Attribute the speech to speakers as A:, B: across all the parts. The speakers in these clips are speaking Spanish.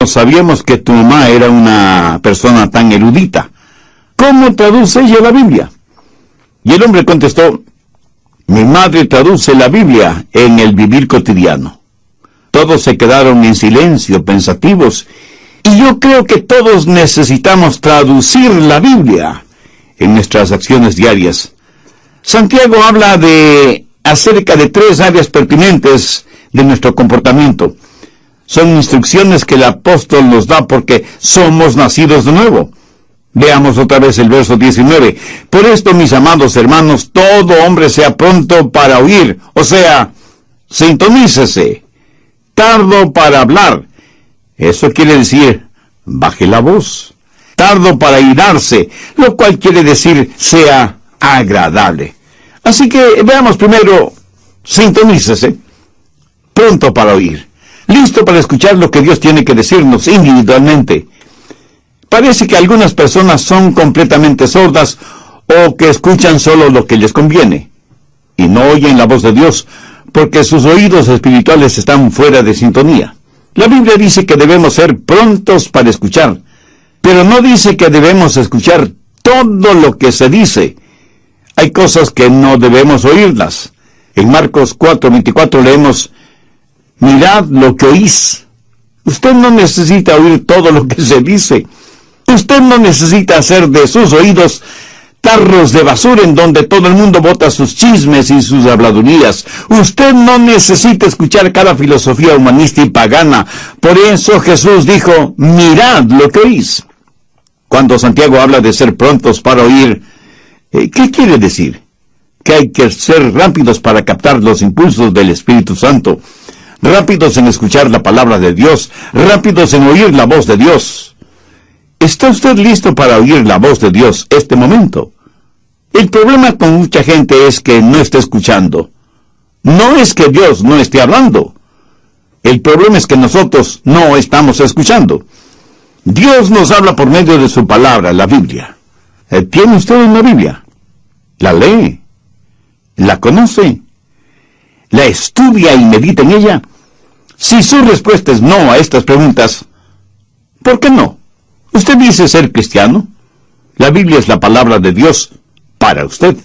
A: No sabíamos que tu mamá era una persona tan erudita. ¿Cómo traduce ella la Biblia? Y el hombre contestó, mi madre traduce la Biblia en el vivir cotidiano. Todos se quedaron en silencio, pensativos, y yo creo que todos necesitamos traducir la Biblia en nuestras acciones diarias. Santiago habla acerca de 3 áreas pertinentes de nuestro comportamiento. Son instrucciones que el apóstol nos da porque somos nacidos de nuevo. Veamos otra vez el verso 19. Por esto, mis amados hermanos, todo hombre sea pronto para oír, o sea, sintonícese, tardo para hablar. Eso quiere decir, baje la voz. Tardo para irarse, lo cual quiere decir, sea agradable. Así que veamos primero, sintonícese, pronto para oír, listo para escuchar lo que Dios tiene que decirnos individualmente. Parece que algunas personas son completamente sordas o que escuchan solo lo que les conviene y no oyen la voz de Dios porque sus oídos espirituales están fuera de sintonía. La Biblia dice que debemos ser prontos para escuchar, pero no dice que debemos escuchar todo lo que se dice. Hay cosas que no debemos oírlas. En Marcos 4:24 leemos, mirad lo que oís. Usted no necesita oír todo lo que se dice. Usted no necesita hacer de sus oídos tarros de basura en donde todo el mundo bota sus chismes y sus habladurías. Usted no necesita escuchar cada filosofía humanista y pagana. Por eso Jesús dijo, mirad lo que oís. Cuando Santiago habla de ser prontos para oír, ¿qué quiere decir? Que hay que ser rápidos para captar los impulsos del Espíritu Santo, rápidos en escuchar la palabra de Dios, rápidos en oír la voz de Dios. ¿Está usted listo para oír la voz de Dios este momento? El problema con mucha gente es que no está escuchando. No es que Dios no esté hablando. El problema es que nosotros no estamos escuchando. Dios nos habla por medio de su palabra, la Biblia. ¿Tiene usted una Biblia? ¿La lee? ¿La conoce? ¿La estudia y medita en ella? Si su respuesta es no a estas preguntas, ¿por qué no? ¿Usted dice ser cristiano? La Biblia es la palabra de Dios para usted.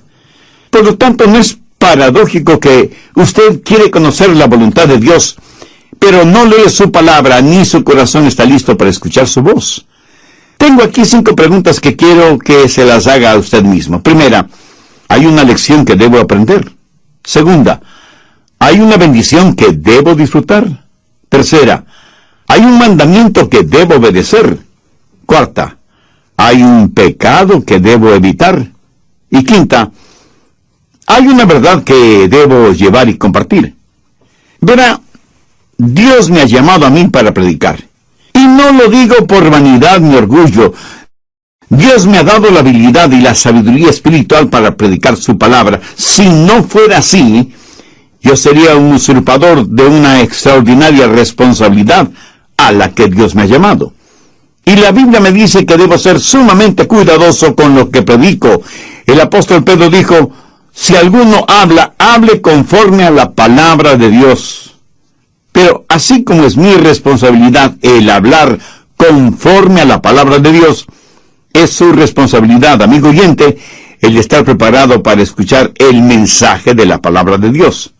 A: Por lo tanto, no es paradójico que usted quiere conocer la voluntad de Dios, pero no lee su palabra ni su corazón está listo para escuchar su voz. Tengo aquí 5 preguntas que quiero que se las haga a usted mismo. Primera, ¿hay una lección que debo aprender? Segunda, ¿hay una bendición que debo disfrutar? Tercera, ¿hay un mandamiento que debo obedecer? Cuarta, ¿hay un pecado que debo evitar? Y quinta, ¿hay una verdad que debo llevar y compartir? Verá, Dios me ha llamado a mí para predicar. Y no lo digo por vanidad ni orgullo. Dios me ha dado la habilidad y la sabiduría espiritual para predicar su palabra. Si no fuera así, yo sería un usurpador de una extraordinaria responsabilidad a la que Dios me ha llamado. Y la Biblia me dice que debo ser sumamente cuidadoso con lo que predico. El apóstol Pedro dijo, si alguno habla, hable conforme a la palabra de Dios. Pero así como es mi responsabilidad el hablar conforme a la palabra de Dios, es su responsabilidad, amigo oyente, el estar preparado para escuchar el mensaje de la palabra de Dios.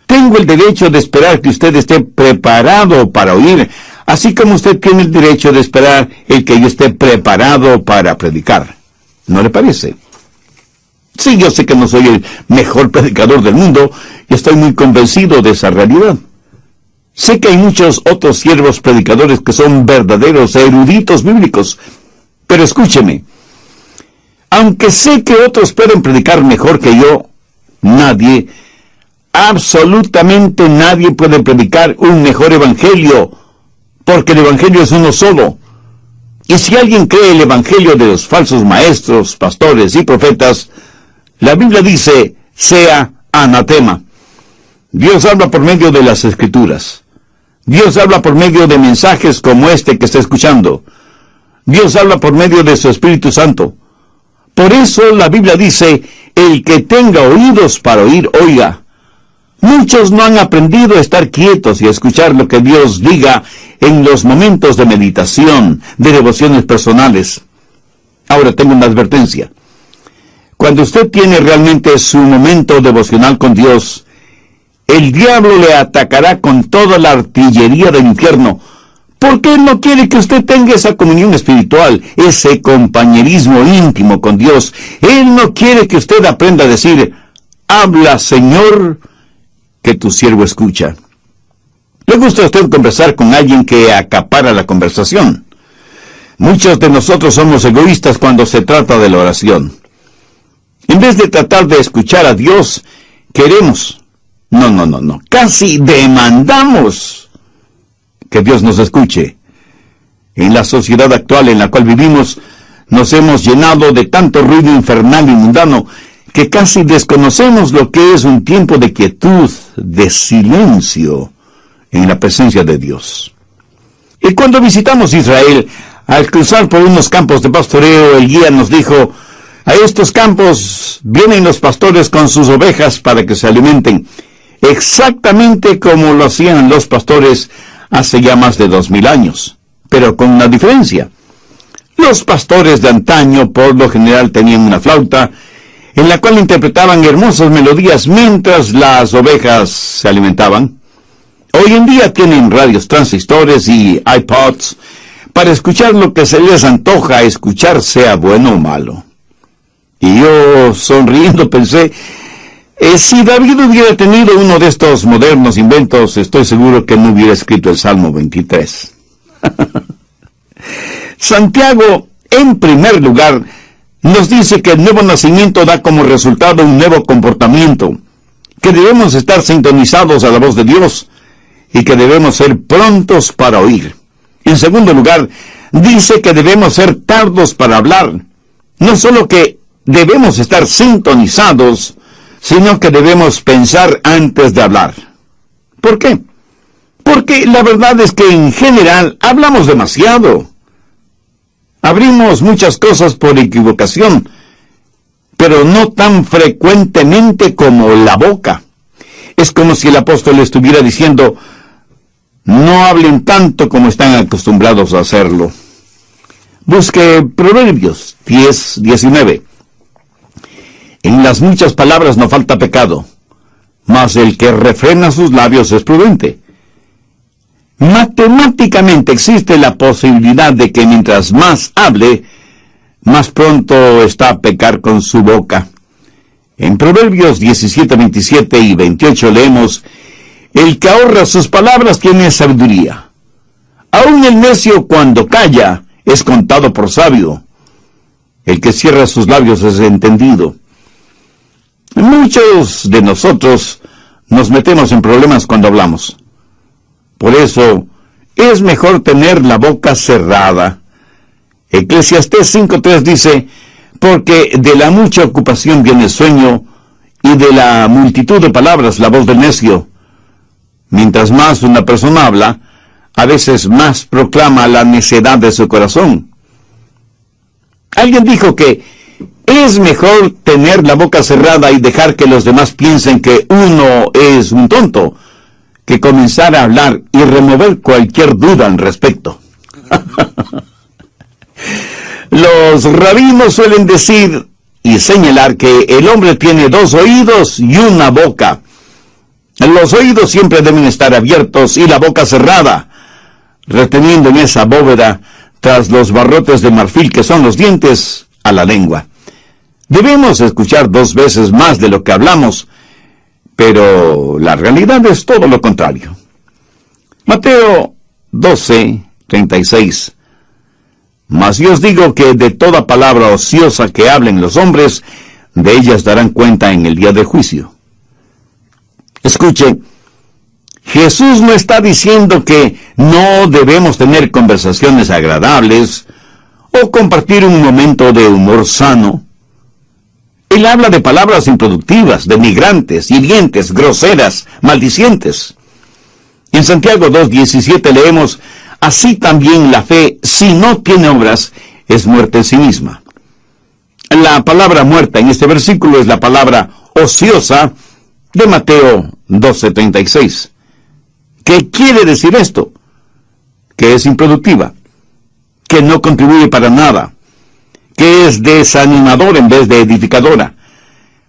A: Tengo el derecho de esperar que usted esté preparado para oír, así como usted tiene el derecho de esperar el que yo esté preparado para predicar. ¿No le parece? Sí, yo sé que no soy el mejor predicador del mundo y estoy muy convencido de esa realidad. Sé que hay muchos otros siervos predicadores que son verdaderos eruditos bíblicos, pero escúcheme. Aunque sé que otros pueden predicar mejor que yo, nadie, absolutamente nadie puede predicar un mejor evangelio, porque el evangelio es uno solo. Y si alguien cree el evangelio de los falsos maestros, pastores y profetas, la Biblia dice, sea anatema. Dios habla por medio de las Escrituras. Dios habla por medio de mensajes como este que está escuchando. Dios habla por medio de su Espíritu Santo. Por eso la Biblia dice, el que tenga oídos para oír, oiga. Muchos no han aprendido a estar quietos y a escuchar lo que Dios diga en los momentos de meditación, de devociones personales. Ahora tengo una advertencia. Cuando usted tiene realmente su momento devocional con Dios, el diablo le atacará con toda la artillería del infierno, porque él no quiere que usted tenga esa comunión espiritual, ese compañerismo íntimo con Dios. Él no quiere que usted aprenda a decir, habla, Señor, que tu siervo escucha. ¿Le gusta a usted conversar con alguien que acapara la conversación? Muchos de nosotros somos egoístas cuando se trata de la oración. En vez de tratar de escuchar a Dios, queremos, casi demandamos que Dios nos escuche. En la sociedad actual en la cual vivimos, nos hemos llenado de tanto ruido infernal y mundano que casi desconocemos lo que es un tiempo de quietud, de silencio, en la presencia de Dios. Y cuando visitamos Israel, al cruzar por unos campos de pastoreo, el guía nos dijo, a estos campos vienen los pastores con sus ovejas para que se alimenten, exactamente como lo hacían los pastores hace ya más de 2000 años, pero con una diferencia. Los pastores de antaño por lo general tenían una flauta, en la cual interpretaban hermosas melodías mientras las ovejas se alimentaban. Hoy en día tienen radios transistores y iPods para escuchar lo que se les antoja escuchar, sea bueno o malo. Y yo, sonriendo, pensé, si David hubiera tenido uno de estos modernos inventos, estoy seguro que no hubiera escrito el Salmo 23. Santiago, en primer lugar, nos dice que el nuevo nacimiento da como resultado un nuevo comportamiento, que debemos estar sintonizados a la voz de Dios y que debemos ser prontos para oír. En segundo lugar, dice que debemos ser tardos para hablar. No solo que debemos estar sintonizados, sino que debemos pensar antes de hablar. ¿Por qué? Porque la verdad es que en general hablamos demasiado. Abrimos muchas cosas por equivocación, pero no tan frecuentemente como la boca. Es como si el apóstol estuviera diciendo, no hablen tanto como están acostumbrados a hacerlo. Busque Proverbios 10:19. En las muchas palabras no falta pecado, mas el que refrena sus labios es prudente. Matemáticamente existe la posibilidad de que mientras más hable, más pronto está a pecar con su boca. En Proverbios 17:27 y 28 leemos, el que ahorra sus palabras tiene sabiduría. Aun el necio cuando calla es contado por sabio. El que cierra sus labios es entendido. Muchos de nosotros nos metemos en problemas cuando hablamos. Por eso, es mejor tener la boca cerrada. Eclesiastés 5:3 dice, porque de la mucha ocupación viene el sueño, y de la multitud de palabras la voz del necio. Mientras más una persona habla, a veces más proclama la necedad de su corazón. Alguien dijo que es mejor tener la boca cerrada y dejar que los demás piensen que uno es un tonto, que comenzar a hablar y remover cualquier duda al respecto. Los rabinos suelen decir y señalar que el hombre tiene 2 oídos y una boca. Los oídos siempre deben estar abiertos y la boca cerrada, reteniendo en esa bóveda, tras los barrotes de marfil que son los dientes, a la lengua. Debemos escuchar 2 veces más de lo que hablamos, pero la realidad es todo lo contrario. Mateo 12:36. Mas yo os digo que de toda palabra ociosa que hablen los hombres, de ellas darán cuenta en el día del juicio. Escuche, Jesús no está diciendo que no debemos tener conversaciones agradables o compartir un momento de humor sano. Él habla de palabras improductivas, denigrantes, hirientes, groseras, maldicientes. En Santiago 2:17 leemos, así también la fe, si no tiene obras, es muerte en sí misma. La palabra muerta en este versículo es la palabra ociosa de Mateo 12:36. ¿Qué quiere decir esto? Que es improductiva, que no contribuye para nada, que es desanimadora en vez de edificadora.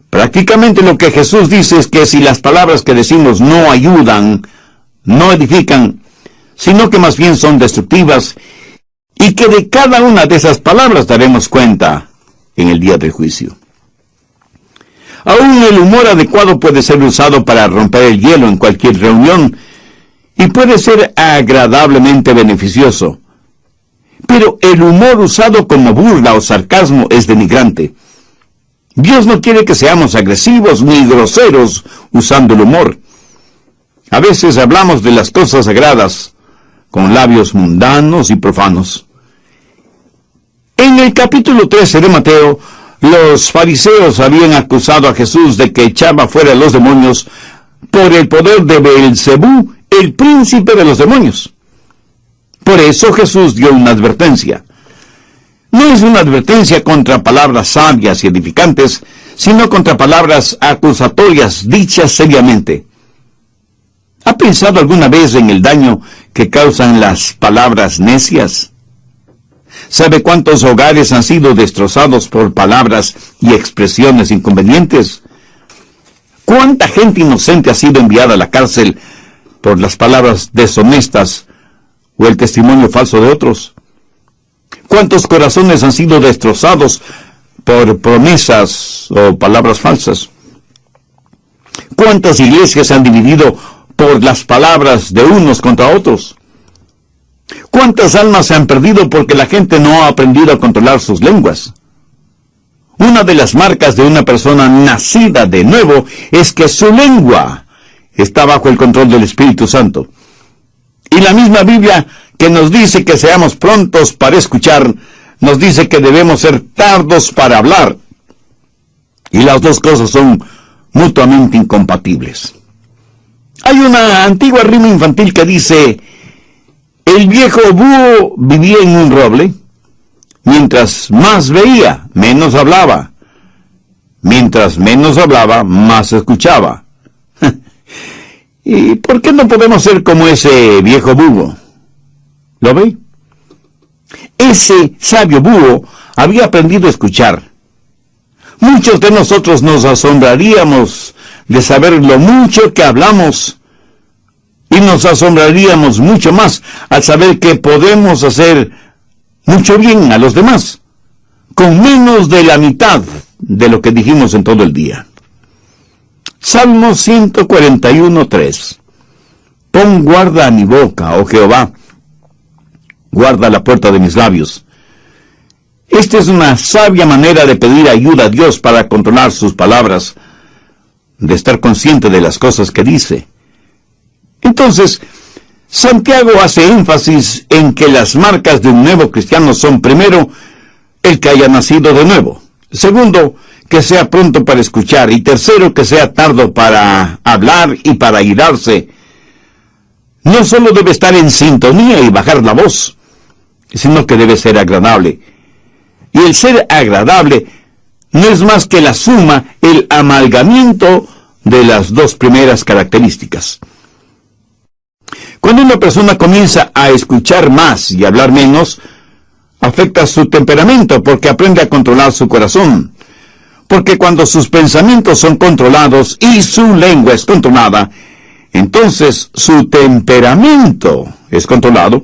A: Prácticamente lo que Jesús dice es que si las palabras que decimos no ayudan, no edifican, sino que más bien son destructivas, y que de cada una de esas palabras daremos cuenta en el día del juicio. Aún el humor adecuado puede ser usado para romper el hielo en cualquier reunión, y puede ser agradablemente beneficioso. Pero el humor usado como burla o sarcasmo es denigrante. Dios no quiere que seamos agresivos ni groseros usando el humor. A veces hablamos de las cosas sagradas con labios mundanos y profanos. En el capítulo 13 de Mateo, los fariseos habían acusado a Jesús de que echaba fuera a los demonios por el poder de Beelzebú, el príncipe de los demonios. Por eso Jesús dio una advertencia. No es una advertencia contra palabras sabias y edificantes, sino contra palabras acusatorias dichas seriamente. ¿Ha pensado alguna vez en el daño que causan las palabras necias? ¿Sabe cuántos hogares han sido destrozados por palabras y expresiones inconvenientes? ¿Cuánta gente inocente ha sido enviada a la cárcel por las palabras deshonestas o el testimonio falso de otros? ¿Cuántos corazones han sido destrozados por promesas o palabras falsas? ¿Cuántas iglesias se han dividido por las palabras de unos contra otros? ¿Cuántas almas se han perdido porque la gente no ha aprendido a controlar sus lenguas? Una de las marcas de una persona nacida de nuevo es que su lengua está bajo el control del Espíritu Santo. Y la misma Biblia, que nos dice que seamos prontos para escuchar, nos dice que debemos ser tardos para hablar. Y las dos cosas son mutuamente incompatibles. Hay una antigua rima infantil que dice: el viejo búho vivía en un roble, mientras más veía, menos hablaba. Mientras menos hablaba, más escuchaba. ¿Y por qué no podemos ser como ese viejo búho? ¿Lo ve? Ese sabio búho había aprendido a escuchar. Muchos de nosotros nos asombraríamos de saber lo mucho que hablamos, y nos asombraríamos mucho más al saber que podemos hacer mucho bien a los demás, con menos de la mitad de lo que dijimos en todo el día. Salmo 141:3. Pon guarda a mi boca, oh Jehová, guarda la puerta de mis labios. Esta es una sabia manera de pedir ayuda a Dios para controlar sus palabras, de estar consciente de las cosas que dice. Entonces, Santiago hace énfasis en que las marcas de un nuevo cristiano son, primero, el que haya nacido de nuevo; segundo, que sea pronto para escuchar; y tercero, que sea tardo para hablar y para airarse. No solo debe estar en sintonía y bajar la voz, sino que debe ser agradable. Y el ser agradable no es más que la suma, el amalgamiento de las dos primeras características. Cuando una persona comienza a escuchar más y hablar menos, afecta su temperamento porque aprende a controlar su corazón. Porque cuando sus pensamientos son controlados y su lengua es controlada, entonces su temperamento es controlado.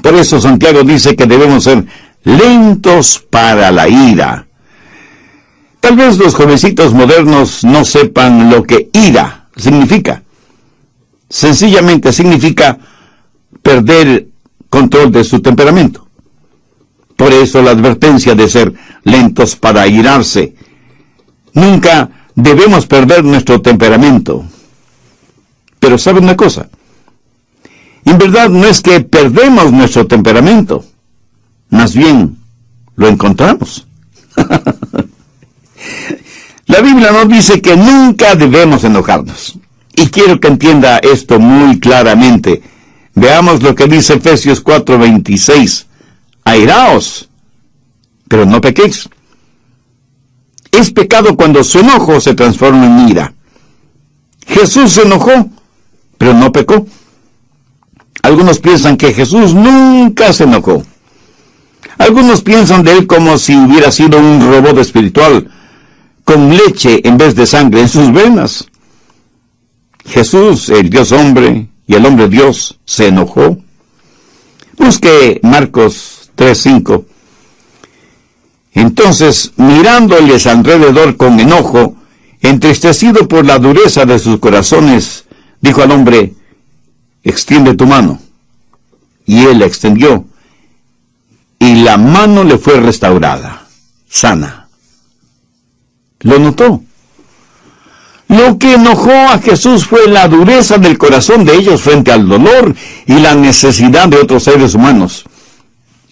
A: Por eso Santiago dice que debemos ser lentos para la ira. Tal vez los jovencitos modernos no sepan lo que ira significa. Sencillamente significa perder control de su temperamento. Por eso la advertencia de ser lentos para airarse. Nunca debemos perder nuestro temperamento. Pero ¿sabe una cosa? En verdad no es que perdemos nuestro temperamento, más bien lo encontramos. La Biblia nos dice que nunca debemos enojarnos. Y quiero que entienda esto muy claramente. Veamos lo que dice Efesios 4:26. Airaos, pero no pequéis. Es pecado cuando su enojo se transforma en ira. Jesús se enojó, pero no pecó. Algunos piensan que Jesús nunca se enojó. Algunos piensan de él como si hubiera sido un robot espiritual, con leche en vez de sangre en sus venas. Jesús, el Dios hombre y el hombre Dios, se enojó. Busque Marcos 3:5. Entonces, mirándoles alrededor con enojo, entristecido por la dureza de sus corazones, dijo al hombre: extiende tu mano. Y él la extendió, y la mano le fue restaurada, sana. ¿Lo notó? Lo que enojó a Jesús fue la dureza del corazón de ellos frente al dolor y la necesidad de otros seres humanos.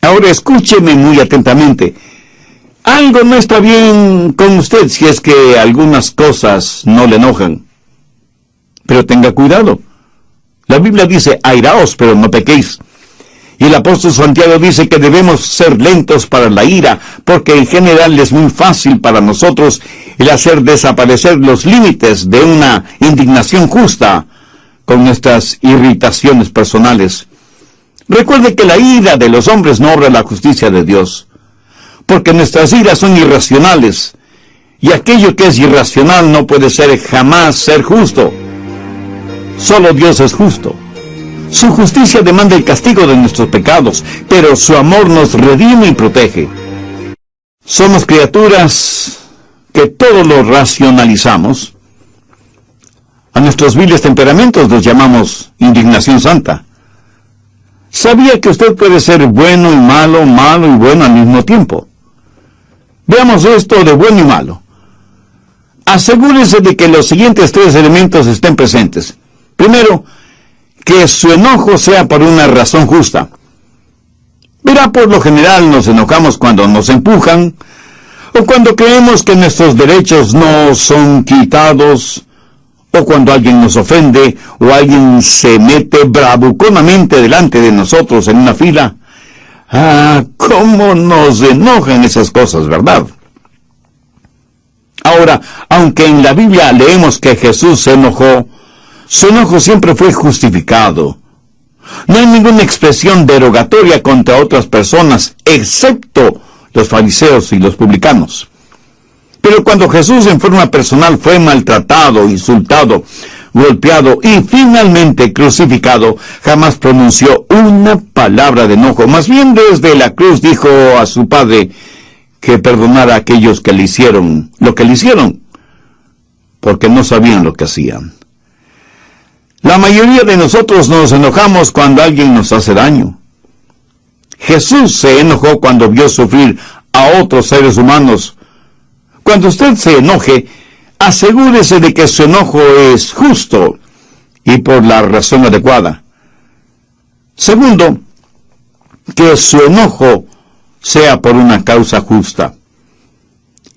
A: Ahora escúcheme muy atentamente. Algo no está bien con usted si es que algunas cosas no le enojan. Pero tenga cuidado. La Biblia dice: airaos, pero no pequéis. Y el apóstol Santiago dice que debemos ser lentos para la ira, porque en general es muy fácil para nosotros el hacer desaparecer los límites de una indignación justa con nuestras irritaciones personales. Recuerde que la ira de los hombres no obra la justicia de Dios, porque nuestras iras son irracionales, y aquello que es irracional no puede jamás ser justo. Solo Dios es justo. Su justicia demanda el castigo de nuestros pecados, pero su amor nos redime y protege. Somos criaturas que todo lo racionalizamos. A nuestros viles temperamentos los llamamos indignación santa. ¿Sabía que usted puede ser bueno y malo, malo y bueno al mismo tiempo? Veamos esto de bueno y malo. Asegúrese de que los siguientes tres elementos estén presentes. Primero, que su enojo sea por una razón justa. Verá, por lo general nos enojamos cuando nos empujan, o cuando creemos que nuestros derechos no son quitados, o cuando alguien nos ofende, o alguien se mete bravuconamente delante de nosotros en una fila. Ah, cómo nos enojan esas cosas, ¿verdad? Ahora, aunque en la Biblia leemos que Jesús se enojó, su enojo siempre fue justificado. No hay ninguna expresión derogatoria contra otras personas, excepto los fariseos y los publicanos. Pero cuando Jesús en forma personal fue maltratado, insultado, golpeado y finalmente crucificado, jamás pronunció una palabra de enojo. Más bien desde la cruz dijo a su Padre que perdonara a aquellos que le hicieron lo que le hicieron, porque no sabían lo que hacían. La mayoría de nosotros nos enojamos cuando alguien nos hace daño. Jesús se enojó cuando vio sufrir a otros seres humanos. Cuando usted se enoje, asegúrese de que su enojo es justo y por la razón adecuada. Segundo, que su enojo sea por una causa justa.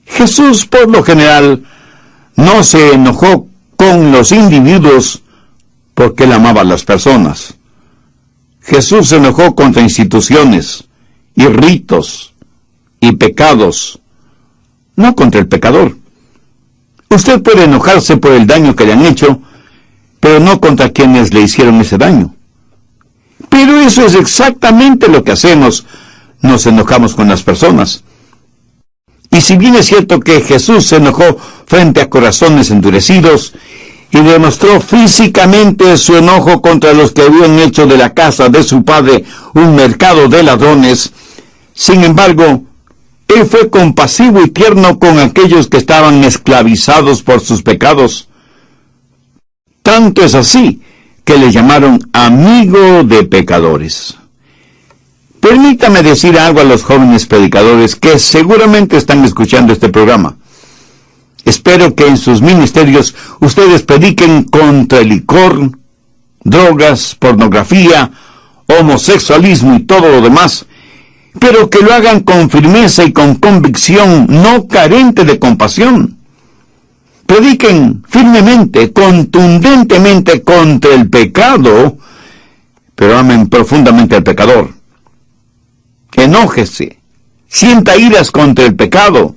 A: Jesús, por lo general, no se enojó con los individuos porque él amaba a las personas. Jesús se enojó contra instituciones, y ritos, y pecados, no contra el pecador. Usted puede enojarse por el daño que le han hecho, pero no contra quienes le hicieron ese daño. Pero eso es exactamente lo que hacemos, nos enojamos con las personas. Y si bien es cierto que Jesús se enojó frente a corazones endurecidos, y demostró físicamente su enojo contra los que habían hecho de la casa de su padre un mercado de ladrones, sin embargo, él fue compasivo y tierno con aquellos que estaban esclavizados por sus pecados. Tanto es así que le llamaron amigo de pecadores. Permítame decir algo a los jóvenes predicadores que seguramente están escuchando este programa. Espero que en sus ministerios ustedes prediquen contra el licor, drogas, pornografía, homosexualismo y todo lo demás, pero que lo hagan con firmeza y con convicción, no carente de compasión. Prediquen firmemente, contundentemente contra el pecado, pero amen profundamente al pecador. Enójese, sienta iras contra el pecado,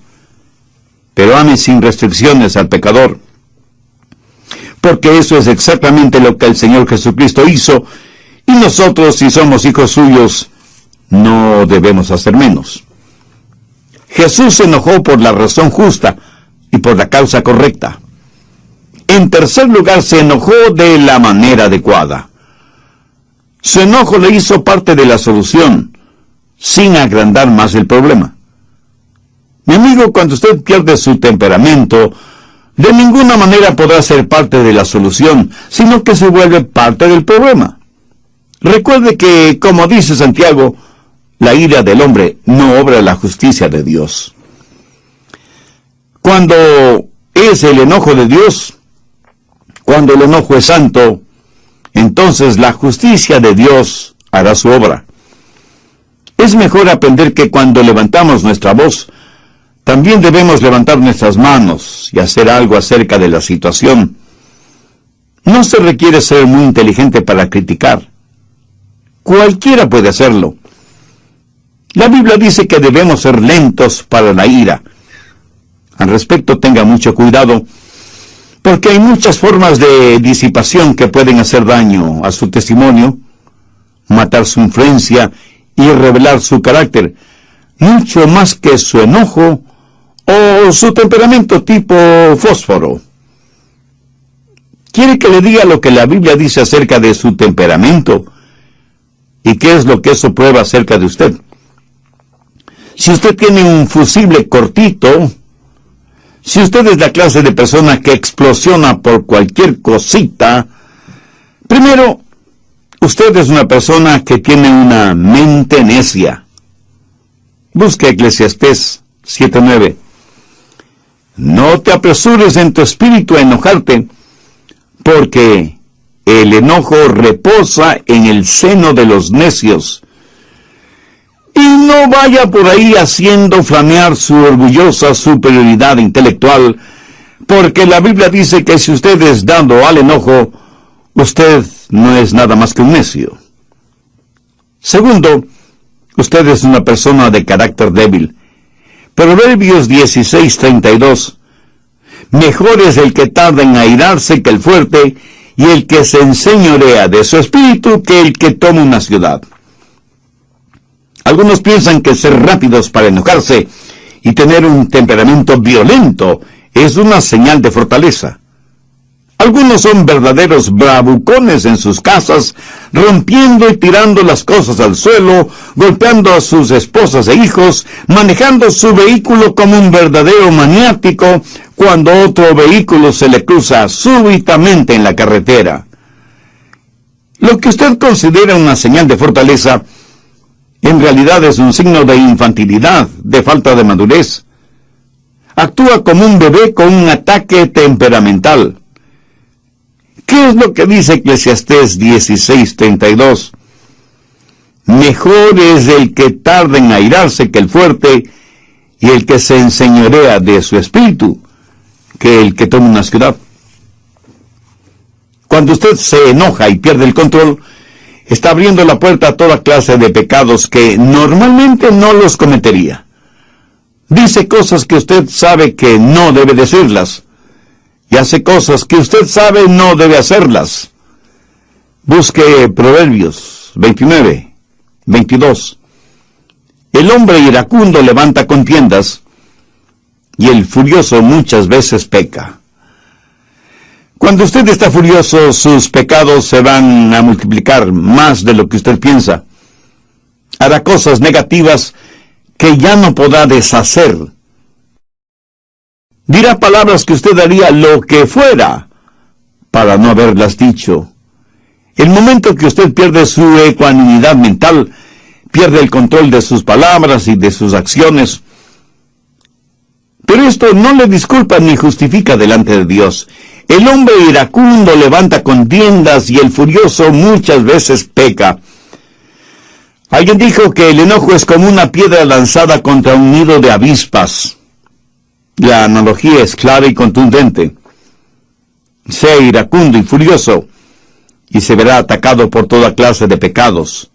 A: pero ame sin restricciones al pecador. porque eso es exactamente lo que el Señor Jesucristo hizo, y nosotros, si somos hijos suyos, no debemos hacer menos. Jesús se enojó por la razón justa y por la causa correcta. En tercer lugar, se enojó de la manera adecuada. Su enojo le hizo parte de la solución, sin agrandar más el problema. Mi amigo, cuando usted pierde su temperamento, de ninguna manera podrá ser parte de la solución, sino que se vuelve parte del problema. Recuerde que, como dice Santiago, la ira del hombre no obra la justicia de Dios. Cuando es el enojo de Dios, cuando el enojo es santo, entonces la justicia de Dios hará su obra. Es mejor aprender que cuando levantamos nuestra voz, también debemos levantar nuestras manos y hacer algo acerca de la situación. No se requiere ser muy inteligente para criticar. Cualquiera puede hacerlo. La Biblia dice que debemos ser lentos para la ira. Al respecto, tenga mucho cuidado, porque hay muchas formas de disipación que pueden hacer daño a su testimonio, matar su influencia y revelar su carácter, mucho más que su enojo o su temperamento tipo fósforo. ¿Quiere que le diga lo que la Biblia dice acerca de su temperamento? ¿Y qué es lo que eso prueba acerca de usted? Si usted tiene un fusible cortito, si usted es la clase de persona que explosiona por cualquier cosita, primero, usted es una persona que tiene una mente necia. Busque Eclesiastés 7:9. No te apresures en tu espíritu a enojarte, porque el enojo reposa en el seno de los necios. Y no vaya por ahí haciendo flamear su orgullosa superioridad intelectual, porque la Biblia dice que si usted es dado al enojo, usted no es nada más que un necio. Segundo, usted es una persona de carácter débil. Proverbios 16:32. Mejor es el que tarda en airarse que el fuerte, y el que se enseñorea de su espíritu que el que toma una ciudad. Algunos piensan que ser rápidos para enojarse y tener un temperamento violento es una señal de fortaleza. Algunos son verdaderos bravucones en sus casas, rompiendo y tirando las cosas al suelo, golpeando a sus esposas e hijos, manejando su vehículo como un verdadero maniático, cuando otro vehículo se le cruza súbitamente en la carretera. Lo que usted considera una señal de fortaleza, en realidad es un signo de infantilidad, de falta de madurez. Actúa como un bebé con un ataque temperamental. ¿Qué es lo que dice Eclesiastés 16:32? Mejor es el que tarda en airarse que el fuerte, y el que se enseñorea de su espíritu, que el que toma una ciudad. Cuando usted se enoja y pierde el control, está abriendo la puerta a toda clase de pecados que normalmente no los cometería. Dice cosas que usted sabe que no debe decirlas, y hace cosas que usted sabe no debe hacerlas. Busque Proverbios 29:22. El hombre iracundo levanta contiendas, y el furioso muchas veces peca. Cuando usted está furioso, sus pecados se van a multiplicar más de lo que usted piensa. Hará cosas negativas que ya no podrá deshacer. Dirá palabras que usted haría lo que fuera para no haberlas dicho. El momento que usted pierde su ecuanimidad mental, pierde el control de sus palabras y de sus acciones. Pero esto no le disculpa ni justifica delante de Dios. El hombre iracundo levanta contiendas y el furioso muchas veces peca. Alguien dijo que el enojo es como una piedra lanzada contra un nido de avispas. La analogía es clara y contundente. Sea iracundo y furioso, y se verá atacado por toda clase de pecados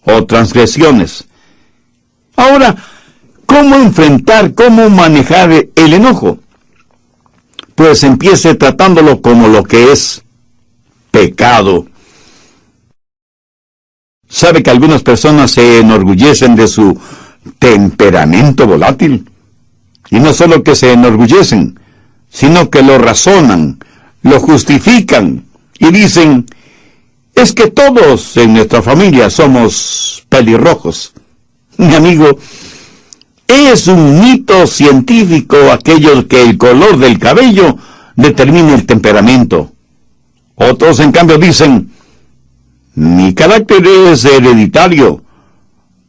A: o transgresiones. Ahora, ¿cómo enfrentar, cómo manejar el enojo? pues empiece tratándolo como lo que es: pecado. ¿Sabe que algunas personas se enorgullecen de su temperamento volátil? Y no solo que se enorgullecen, sino que lo razonan, lo justifican y dicen: es que todos en nuestra familia somos pelirrojos. Mi amigo, es un mito científico aquello que el color del cabello determina el temperamento. Otros, en cambio, dicen: mi carácter es hereditario,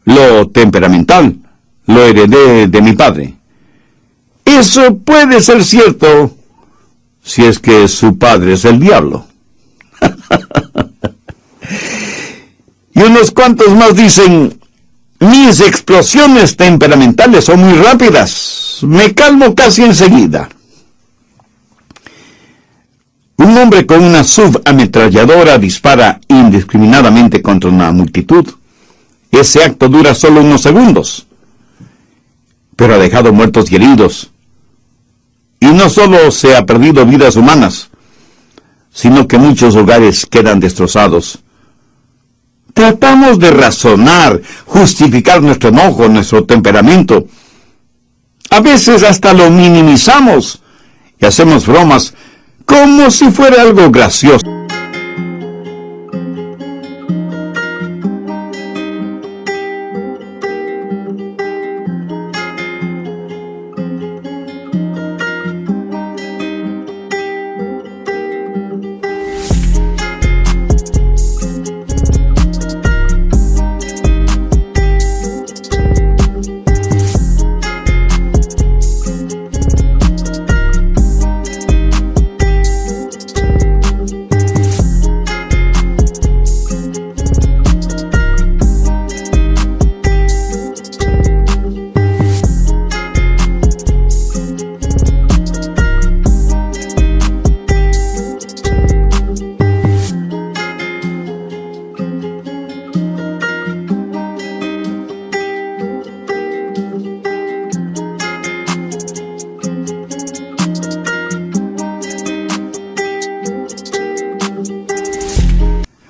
A: lo temperamental lo heredé de mi padre. Eso puede ser cierto si es que su padre es el diablo. Y unos cuantos más dicen: mis explosiones temperamentales son muy rápidas, me calmo casi enseguida. Un hombre con una subametralladora dispara indiscriminadamente contra una multitud. Ese acto dura solo unos segundos, pero ha dejado muertos y heridos. Y no solo se ha perdido vidas humanas, sino que muchos hogares quedan destrozados. Tratamos de razonar, justificar nuestro enojo, nuestro temperamento. A veces hasta lo minimizamos y hacemos bromas como si fuera algo gracioso.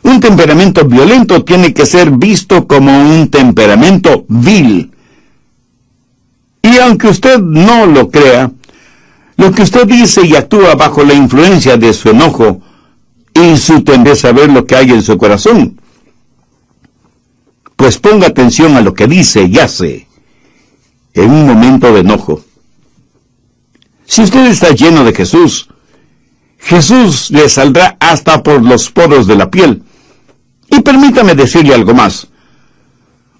A: Un temperamento violento tiene que ser visto como un temperamento vil. Y aunque usted no lo crea, lo que usted dice y actúa bajo la influencia de su enojo y su tendencia a ver lo que hay en su corazón. Pues ponga atención a lo que dice y hace en un momento de enojo. Si usted está lleno de Jesús, Jesús le saldrá hasta por los poros de la piel. Y permítame decirle algo más.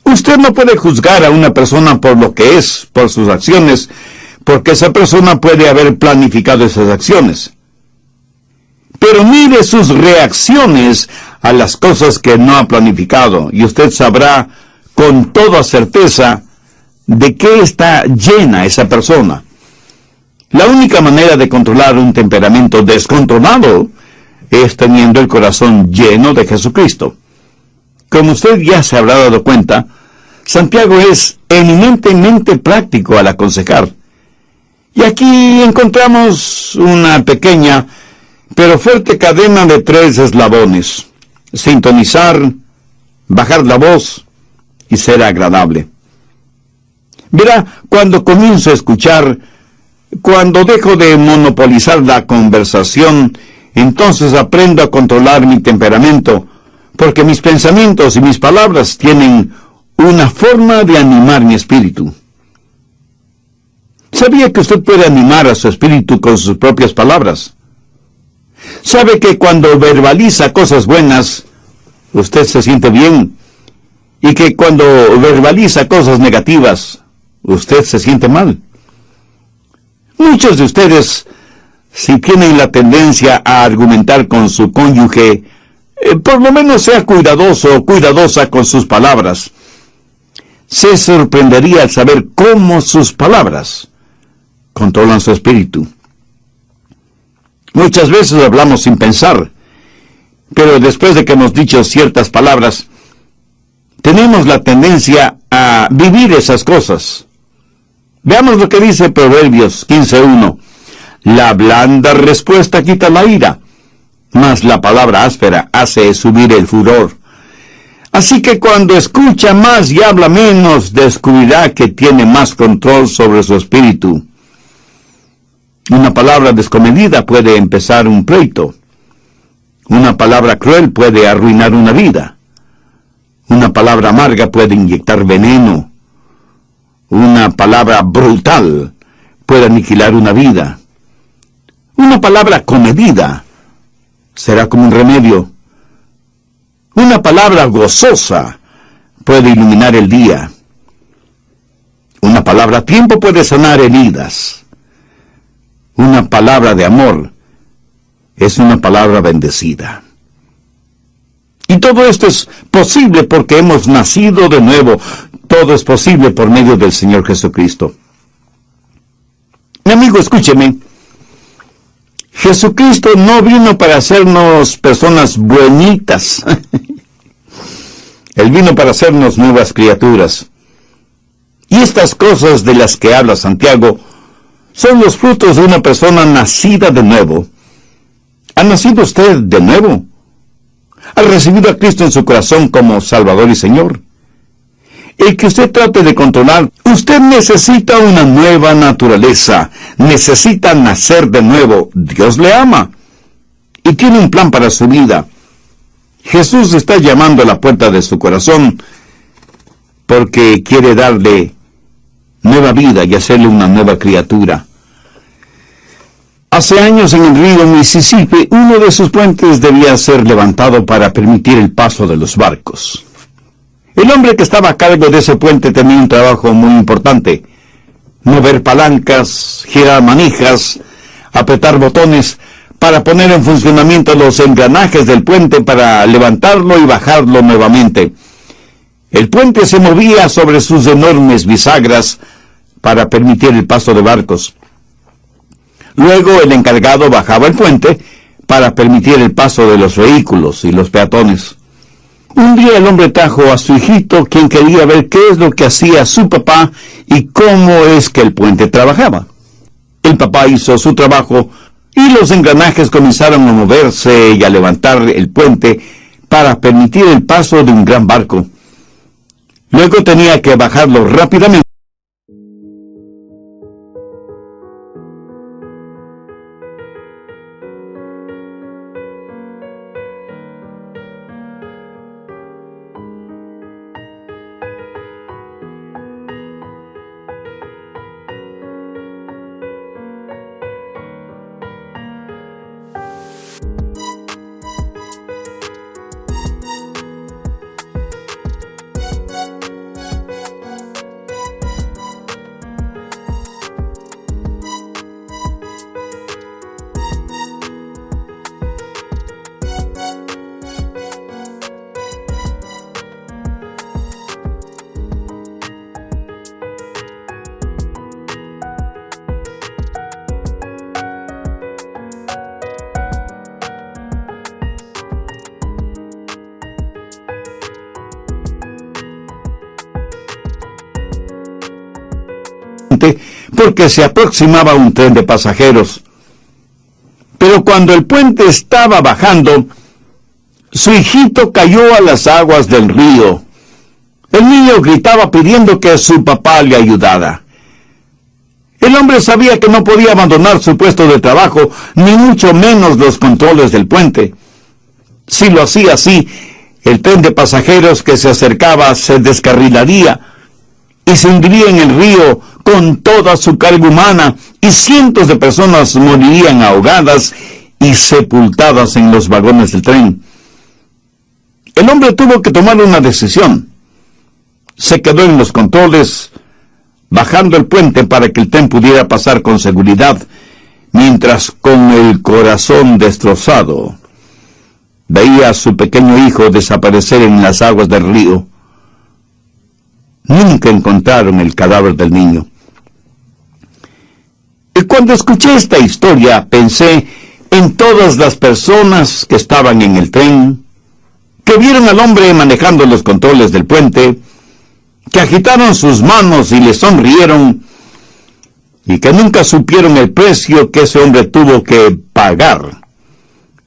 A: Usted no puede juzgar a una persona por lo que es, por sus acciones, porque esa persona puede haber planificado esas acciones. Pero mire sus reacciones a las cosas que no ha planificado, y usted sabrá con toda certeza de qué está llena esa persona. La única manera de controlar un temperamento descontrolado es teniendo el corazón lleno de Jesucristo. Como usted ya se habrá dado cuenta, Santiago es eminentemente práctico al aconsejar. Y aquí encontramos una pequeña pero fuerte cadena de 3 eslabones: sintonizar, bajar la voz y ser agradable. Verá, cuando comienzo a escuchar, cuando dejo de monopolizar la conversación, entonces aprendo a controlar mi temperamento, porque mis pensamientos y mis palabras tienen una forma de animar mi espíritu. ¿Sabía que usted puede animar a su espíritu con sus propias palabras? ¿Sabe que cuando verbaliza cosas buenas, usted se siente bien? Y que cuando verbaliza cosas negativas, usted se siente mal. Muchos de ustedes, si tienen la tendencia a argumentar con su cónyuge, por lo menos sea cuidadoso o cuidadosa con sus palabras. Se sorprendería al saber cómo sus palabras controlan su espíritu. Muchas veces hablamos sin pensar, pero después de que hemos dicho ciertas palabras, tenemos la tendencia a vivir esas cosas. Veamos lo que dice Proverbios 15:1. La blanda respuesta quita la ira, mas la palabra áspera hace subir el furor. Así que cuando escucha más y habla menos, descubrirá que tiene más control sobre su espíritu. Una palabra descomedida puede empezar un pleito. Una palabra cruel puede arruinar una vida. Una palabra amarga puede inyectar veneno. Una palabra brutal puede aniquilar una vida. Una palabra comedida será como un remedio. Una palabra gozosa puede iluminar el día. Una palabra a tiempo puede sanar heridas. Una palabra de amor es una palabra bendecida. Y todo esto es posible porque hemos nacido de nuevo. Todo es posible por medio del Señor Jesucristo. Mi amigo, escúcheme. Jesucristo no vino para hacernos personas buenitas. Él vino para hacernos nuevas criaturas. Y estas cosas de las que habla Santiago son los frutos de una persona nacida de nuevo. ¿Ha nacido usted de nuevo? ¿Ha recibido a Cristo en su corazón como Salvador y Señor? El que usted trate de controlar, usted necesita una nueva naturaleza, necesita nacer de nuevo. Dios le ama y tiene un plan para su vida. Jesús está llamando a la puerta de su corazón porque quiere darle nueva vida y hacerle una nueva criatura. Hace años en el río Mississippi, uno de sus puentes debía ser levantado para permitir el paso de los barcos. El hombre que estaba a cargo de ese puente tenía un trabajo muy importante: mover palancas, girar manijas, apretar botones para poner en funcionamiento los engranajes del puente para levantarlo y bajarlo nuevamente. El puente se movía sobre sus enormes bisagras para permitir el paso de barcos. Luego el encargado bajaba el puente para permitir el paso de los vehículos y los peatones. Un día el hombre trajo a su hijito, quien quería ver qué es lo que hacía su papá y cómo es que el puente trabajaba. El papá hizo su trabajo y los engranajes comenzaron a moverse y a levantar el puente para permitir el paso de un gran barco. Luego tenía que bajarlo rápidamente. Porque se aproximaba un tren de pasajeros. Pero cuando el puente estaba bajando, su hijito cayó a las aguas del río. El niño gritaba pidiendo que su papá le ayudara. El hombre sabía que no podía abandonar su puesto de trabajo, ni mucho menos los controles del puente. Si lo hacía así, el tren de pasajeros que se acercaba se descarrilaría y se hundiría en el río con toda su carga humana, y cientos de personas morirían ahogadas y sepultadas en los vagones del tren. El hombre tuvo que tomar una decisión. Se quedó en los controles, bajando el puente para que el tren pudiera pasar con seguridad, mientras con el corazón destrozado veía a su pequeño hijo desaparecer en las aguas del río. Nunca encontraron el cadáver del niño. Y cuando escuché esta historia, pensé en todas las personas que estaban en el tren, que vieron al hombre manejando los controles del puente, que agitaron sus manos y le sonrieron, y que nunca supieron el precio que ese hombre tuvo que pagar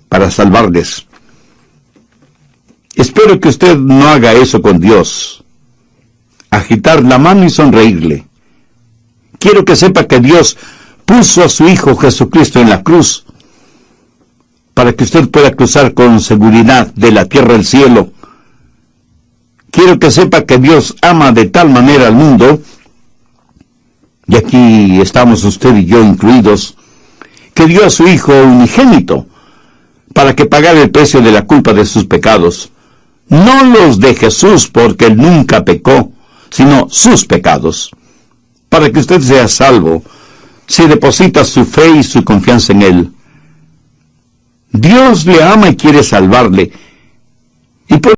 A: para salvarles. Espero que usted no haga eso con Dios. Agitar la mano y sonreírle. Quiero que sepa que Dios puso a su Hijo Jesucristo en la cruz para que usted pueda cruzar con seguridad de la tierra al cielo. Quiero que sepa que Dios ama de tal manera al mundo, y aquí estamos usted y yo incluidos, que dio a su Hijo unigénito para que pagara el precio de la culpa de sus pecados. No los de Jesús, porque Él nunca pecó, sino sus pecados, para que usted sea salvo si deposita su fe y su confianza en Él. Dios le ama y quiere salvarle, y por